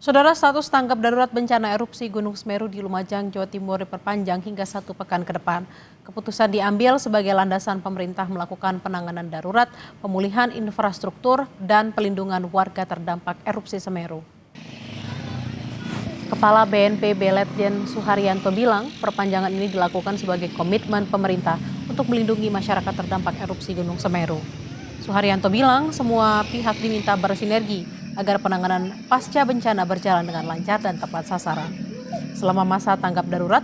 Saudara, status tanggap darurat bencana erupsi Gunung Semeru di Lumajang, Jawa Timur diperpanjang hingga 1 pekan ke depan. Keputusan diambil sebagai landasan pemerintah melakukan penanganan darurat, pemulihan infrastruktur, dan pelindungan warga terdampak erupsi Semeru. Kepala BNPB Letjen Suharyanto bilang perpanjangan ini dilakukan sebagai komitmen pemerintah untuk melindungi masyarakat terdampak erupsi Gunung Semeru. Suharyanto bilang semua pihak diminta bersinergi agar penanganan pasca bencana berjalan dengan lancar dan tepat sasaran. Selama masa tanggap darurat,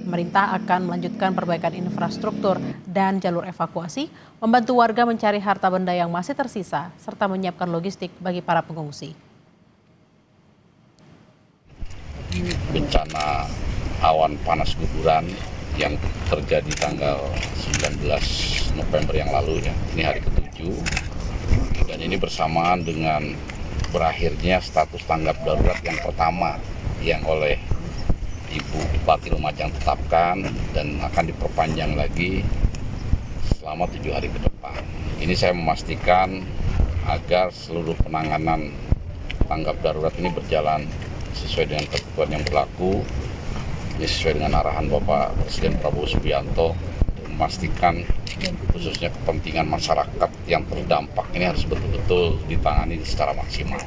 pemerintah akan melanjutkan perbaikan infrastruktur dan jalur evakuasi, membantu warga mencari harta benda yang masih tersisa, serta menyiapkan logistik bagi para pengungsi. Bencana awan panas guguran yang terjadi tanggal 19 November yang lalu ya, ini hari ke-7, dan ini bersamaan dengan berakhirnya status tanggap darurat yang pertama yang oleh Ibu Bupati Lumajang tetapkan dan akan diperpanjang lagi selama 7 hari ke depan. Ini saya memastikan agar seluruh penanganan tanggap darurat ini berjalan sesuai dengan ketentuan yang berlaku, sesuai dengan arahan Bapak Presiden Prabowo Subianto, memastikan khususnya kepentingan masyarakat yang terdampak ini harus betul-betul ditangani secara maksimal.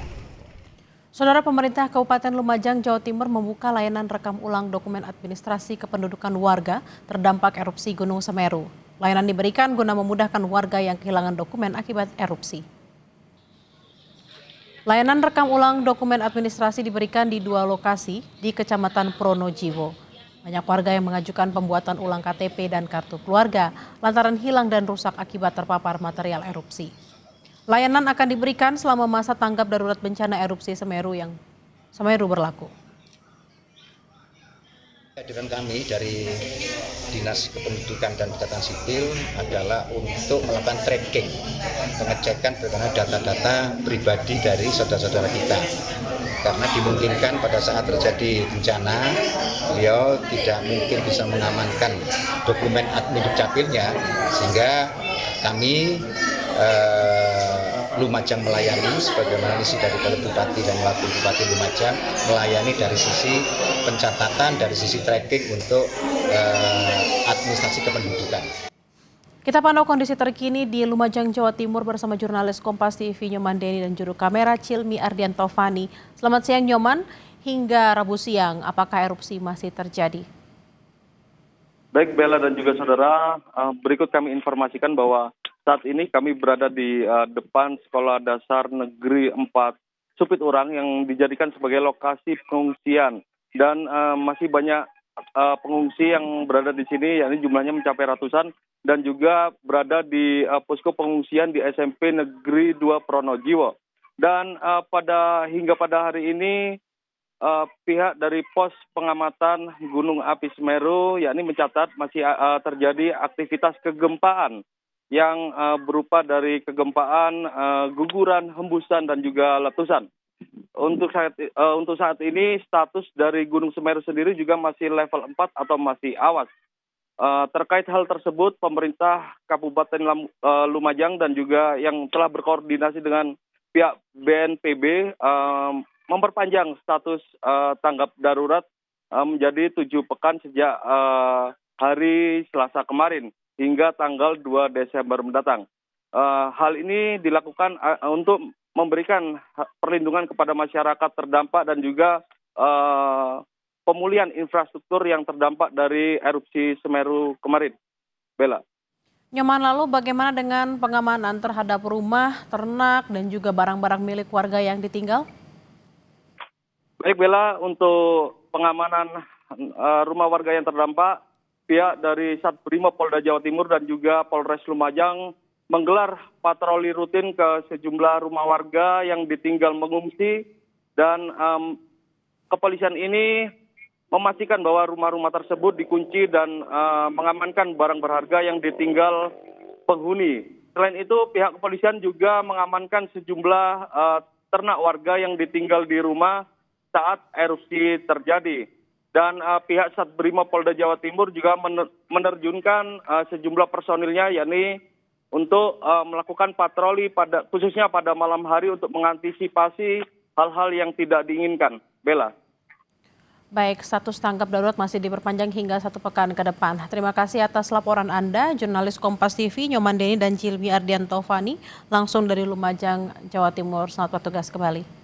Saudara, pemerintah Kabupaten Lumajang, Jawa Timur membuka layanan rekam ulang dokumen administrasi kependudukan warga terdampak erupsi Gunung Semeru. Layanan diberikan guna memudahkan warga yang kehilangan dokumen akibat erupsi. Layanan rekam ulang dokumen administrasi diberikan di 2 lokasi di Kecamatan Pronojiwo. Banyak warga yang mengajukan pembuatan ulang KTP dan kartu keluarga lantaran hilang dan rusak akibat terpapar material erupsi. Layanan akan diberikan selama masa tanggap darurat bencana erupsi Semeru berlaku. Kehadiran kami dari Dinas Kependudukan dan Catatan Sipil adalah untuk melakukan tracking, pengecekan bagaimana data-data pribadi dari saudara-saudara kita. Karena dimungkinkan pada saat terjadi bencana, beliau tidak mungkin bisa mengamankan dokumen admin dukcapilnya, sehingga kami Lumajang melayani sebagaimana misi dari Bupati dan Wakil Bupati Lumajang, melayani dari sisi pencatatan, dari sisi tracking untuk administrasi kependudukan. Kita pantau kondisi terkini di Lumajang, Jawa Timur bersama jurnalis Kompas TV Nyoman Deni dan juru kamera Cilmi Ardianto Fani. Selamat siang Nyoman, hingga Rabu siang apakah erupsi masih terjadi? Baik Bella dan juga saudara, berikut kami informasikan bahwa saat ini kami berada di depan Sekolah Dasar Negeri 4 Supit Urang yang dijadikan sebagai lokasi pengungsian. Dan masih banyak pengungsi yang berada di sini, yakni jumlahnya mencapai ratusan, dan juga berada di posko pengungsian di SMP Negeri 2 Pronojiwo. Dan hingga pada hari ini pihak dari pos pengamatan Gunung Api Semeru yakni mencatat masih terjadi aktivitas kegempaan yang berupa dari kegempaan, guguran, hembusan, dan juga letusan. Untuk saat ini status dari Gunung Semeru sendiri juga masih level 4 atau masih awas. Terkait hal tersebut, pemerintah Kabupaten Lumajang dan juga yang telah berkoordinasi dengan pihak BNPB memperpanjang status tanggap darurat menjadi 7 pekan sejak hari Selasa kemarin hingga tanggal 2 Desember mendatang. Hal ini dilakukan untuk memberikan perlindungan kepada masyarakat terdampak dan juga pemulihan infrastruktur yang terdampak dari erupsi Semeru kemarin. Bella. Nyoman, lalu bagaimana dengan pengamanan terhadap rumah, ternak, dan juga barang-barang milik warga yang ditinggal? Baik Bella, untuk pengamanan rumah warga yang terdampak, pihak dari Satbrimob Polda Jawa Timur dan juga Polres Lumajang menggelar patroli rutin ke sejumlah rumah warga yang ditinggal mengungsi, dan kepolisian ini memastikan bahwa rumah-rumah tersebut dikunci dan mengamankan barang berharga yang ditinggal penghuni. Selain itu, pihak kepolisian juga mengamankan sejumlah ternak warga yang ditinggal di rumah saat erupsi terjadi. Dan pihak Satbrimob Polda Jawa Timur juga menerjunkan sejumlah personilnya, yakni untuk melakukan patroli khususnya pada malam hari untuk mengantisipasi hal-hal yang tidak diinginkan. Bella. Baik, status tanggap darurat masih diperpanjang hingga 1 pekan ke depan. Terima kasih atas laporan Anda, jurnalis Kompas TV, Nyoman Deni dan Cilmi Ardianto Fani, langsung dari Lumajang, Jawa Timur. Selamat bertugas kembali.